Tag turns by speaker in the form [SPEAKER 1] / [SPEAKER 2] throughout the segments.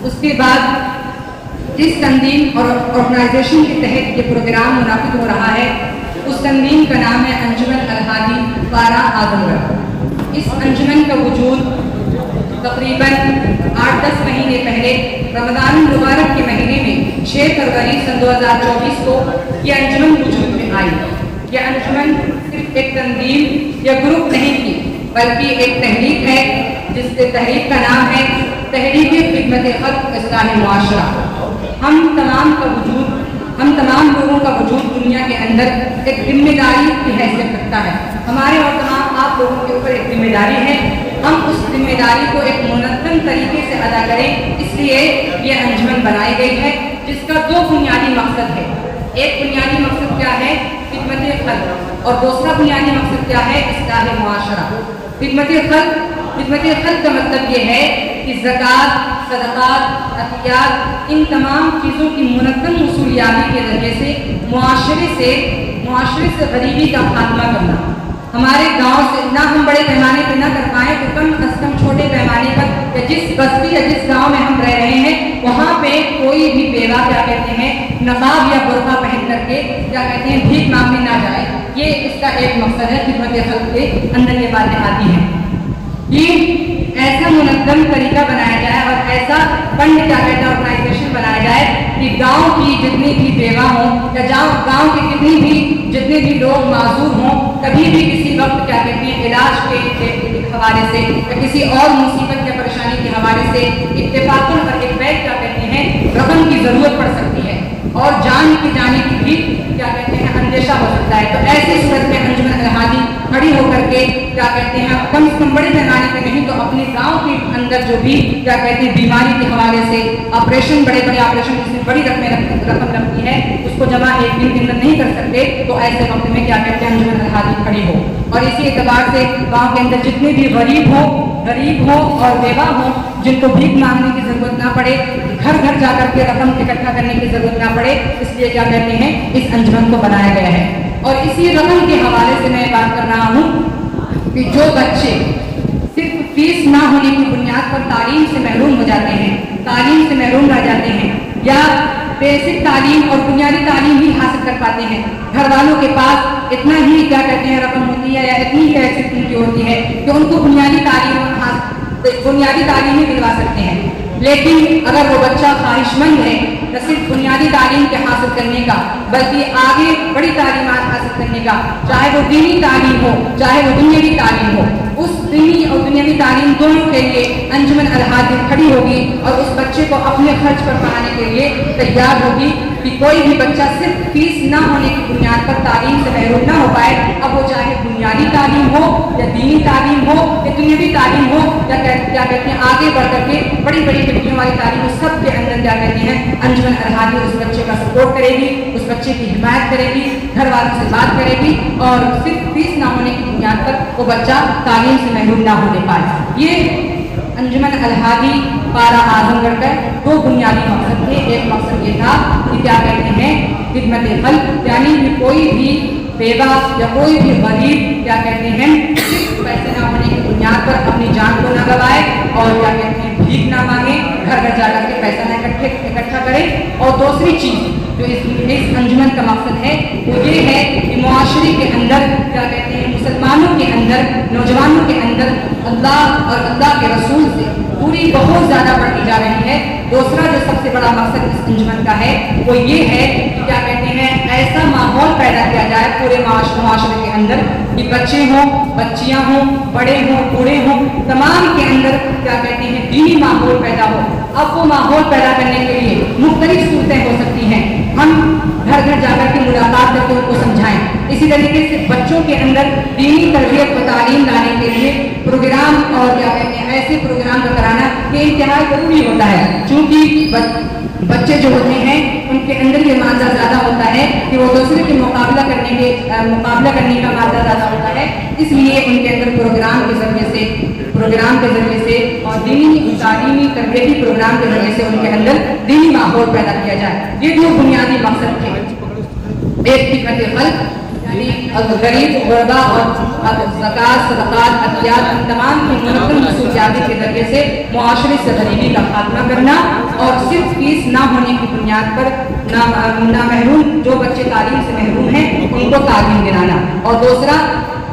[SPEAKER 1] اس کے بعد جس تنظیم اور آرگنائزیشن کے تحت یہ پروگرام منعقد ہو رہا ہے اس تنظیم کا نام ہے انجمن الہادی پارا اعظم گڑھ۔ اس انجمن کا وجود تقریباً 8-10 مہینے پہلے رمضان المبارک کے مہینے میں 6 فروری سن 2024 کو یہ انجمن وجود میں آئی۔ یہ انجمن صرف ایک تنظیم یا گروپ نہیں تھی بلکہ ایک تحریک ہے جس کے تحریک کا نام ہے تحریک خدمت خلق اصلاح معاشرہ۔ ہم تمام لوگوں کا وجود دنیا کے اندر ایک ذمہ داری کی حیثیت رکھتا ہے۔ ہمارے اور تمام آپ لوگوں کے اوپر ایک ذمہ داری ہے، ہم اس ذمہ داری کو ایک منظم طریقے سے ادا کریں، اس لیے یہ انجمن بنائی گئی ہے جس کا 2 بنیادی مقصد ہے۔ ایک بنیادی مقصد کیا ہے؟ خدمت خلق، اور دوسرا بنیادی مقصد کیا ہے؟ اصلاح معاشرہ۔ خدمت خلق کا مطلب یہ ہے کہ زکوٰۃ، صدقات، عطیات، ان تمام چیزوں کی منظم وصولیابی کے ذریعے سے معاشرے سے غریبی کا خاتمہ کرنا۔ ہمارے گاؤں سے نہ ہم بڑے پیمانے پہ نہ کر پائیں تو کم از کم چھوٹے پیمانے پر یا جس بستی یا جس گاؤں میں ہم رہ رہے ہیں وہاں پہ کوئی بھی بیوہ کیا کہتے ہیں نقاب یا برقع پہن کر کے کیا کہتے ہیں بھیک مانگنے نہ جائے۔ یہ اس کا ایک مقصد ہے، خدمت خلق کے اندر یہ باتیں آتی ہیں۔ یہ ایسا منظم طریقہ بنایا جائے اور ایسا فنڈ کیا کہتے ہیں آرگنائزیشن بنایا جائے کہ گاؤں کی جتنی بھی بیوہ ہوں یا گاؤں کے جتنے بھی لوگ معذور ہوں، کبھی بھی کسی وقت کیا کہتے ہیں علاج کے حوالے سے یا کسی اور مصیبت یا پریشانی کے حوالے سے اتفاقاً اور ایک بیگ کیا کہتے ہیں رقم کی ضرورت پڑ سکتی ہے اور جان کی جانے کی بھی کیا کہتے ہیں اندیشہ ہو سکتا ہے۔ تو ایسی صورت میں انجمن الہادی کھڑی ہو کر کے کیا کہتے ہیں کم سے کم بڑے پیمانے پہ نہیں تو اپنے گاؤں کے اندر جو بھی کیا کہتے ہیں بیماری کے حوالے سے آپریشن، بڑے آپریشن جس میں بڑی رقم لگتی ہے اس کو جمع ایک دن کے اندر نہیں کر سکتے، تو ایسے وقت میں کیا کہتے ہیں انجمن الہادی کھڑی ہو۔ اور اسی اعتبار سے گاؤں کے اندر جتنے بھی غریب ہو اور بیوہ ہو جن کو بھیک مانگنے کی ضرورت نہ پڑے، گھر گھر جا کر کے رقم اکٹھا کرنے کی ضرورت نہ پڑے، اس لیے کیا کہتے ہیں اس انجمن کو بنایا گیا ہے۔ اور اسی رقم کے حوالے سے میں بات کر رہا ہوں کہ جو بچے صرف فیس نہ ہونے کی بنیاد پر تعلیم سے محروم ہو جاتے ہیں، تعلیم سے محروم رہ جاتے ہیں یا بیسک تعلیم اور بنیادی تعلیم ہی حاصل کر پاتے ہیں، گھر والوں کے پاس اتنا ہی کیا کہتے ہیں رقم ہوتی ہے یا اتنی ہی حیثیت ان کی ہوتی ہے کہ ان کو بنیادی تعلیم ہی دلوا سکتے ہیں، لیکن اگر وہ بچہ خواہش مند ہے نہ صرف بنیادی تعلیم کے حاصل کرنے کا بلکہ آگے بڑی تعلیمات حاصل کرنے کا، چاہے وہ دینی تعلیم ہو چاہے وہ دنیاوی تعلیم ہو، اس دینی اور دنیاوی تعلیم دونوں کے لیے انجمن الہادی کھڑی ہوگی اور اس بچے کو اپنے خرچ پر پڑھانے کے لیے تیار ہوگی کہ کوئی بھی بچہ صرف فیس نہ ہونے کی بنیاد پر تعلیم سے محروم نہ ہو پائے، اب وہ چاہے بنیادی تعلیم ہو یا دینی تعلیم ہو یا دنیاوی تعلیم ہو یا کیا کہتے ہیں آگے بڑھ کر کے بڑی ڈگریوں والی تعلیم ہو، سب کے اندر کیا کہتے ہیں انجمن الہادی اس بچے کا سپورٹ کرے گی، اس بچے کی حمایت کرے گی، گھر والوں سے بات کرے گی اور صرف فیس نہ ہونے کی بنیاد پر وہ بچہ تعلیم سے محروم نہ ہونے پائے۔ یہ انجمن الہادی پارا اعظم گڑھ کا 2 بنیادی مقصد تھے۔ ایک مقصد یہ تھا کہ کیا کہتے ہیں خدمت خلق، یعنی کہ کوئی بھی بیوہ یا کوئی بھی غریب کیا کہتے ہیں صرف پیسے نہ ہونے کی بنیاد پر اپنی جان کو نہ گوائے اور کیا کہتے ہیں بھیک نہ مانگے، گھر گھر جا کر کے پیسہ نہ اکٹھا کرے۔ اور دوسری چیز جو اس انجمن کا مقصد ہے وہ یہ ہے کہ معاشرے کے اندر کیا کہتے ہیں مسلمانوں کے اندر، نوجوانوں کے اندر اللہ اور اللہ کے رسول سے دوری بہت زیادہ بڑھتی جا رہی ہے۔ دوسرا جو سب سے بڑا مقصد اس انجمن کا ہے وہ یہ ہے کہ کیا کہتے ہیں ایسا ماحول پیدا کیا جائے پورے معاشرے کے اندر کہ بچے ہوں، بچیاں ہوں، بڑے ہوں، بوڑھے ہوں، تمام کے اندر کیا کہتے ہیں دینی ماحول پیدا ہو۔ اب وہ ماحول پیدا کرنے کے لیے مختلف صورتیں ہو سکتی ہیں، ہم گھر گھر جا کر کے ملاقات کر کے ان کو سمجھائیں، اسی طریقے سے بچوں کے اندر دینی تربیت و تعلیم لانے کے لیے پروگرام اور کیا کہتے ہیں ایسے پروگرام کا کرانا یہ انتہائی ضروری ہوتا ہے، چونکہ بچے جو ہوتے ہیں ان کے اندر یہ مادہ زیادہ ہوتا ہے کہ وہ دوسرے کے مقابلہ کرنے کا مادہ زیادہ ہوتا ہے، اس لیے ان کے اندر پروگرام کے ذریعے سے اور دینی تعلیمی تربیتی پروگرام کے ذریعے سے ان کے اندر دینی ماحول پیدا کیا جائے۔ یہ 2 بنیادی مقصد تھے، ایک خدمت خلق یعنی غریب غربا اور زکوٰۃ، صدقات، عطیات، تمام کی منظم وصولیابی کے ذریعے سے معاشرے سے غریبی کا خاتمہ کرنا اور صرف فیس نہ ہونے کی بنیاد پر نہ محروم جو بچے تعلیم سے محروم ہیں ان کو تعلیم دلانا، اور دوسرا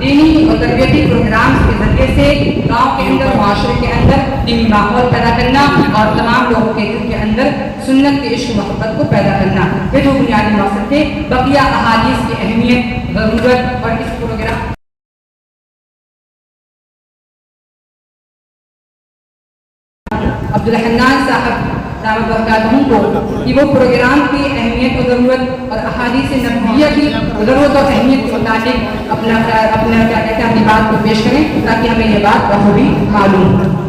[SPEAKER 1] دینی اور تربیتی پروگرامز کے ذریعے سے گاؤں کے اندر، معاشرے کے اندر دینی ماحول پیدا کرنا اور تمام لوگوں کے دل کے اندر سنت کے عشق و محبت کو پیدا کرنا، یہ جو بنیادی مقصد تھے۔ بقیہ احادیث کی اہمیت، ضرورت اور اس پروگرام عبدالحنان صاحب دعوت برکاتہ کو کہ وہ پروگرام کی اہمیت و ضرورت اور احادیث نبویہ کی ضرورت اور اہمیت کے متعلق اپنا کیا کہتے ہیں اپنی بات کو پیش کریں، تاکہ ہمیں یہ بات بخوبی معلوم ہو۔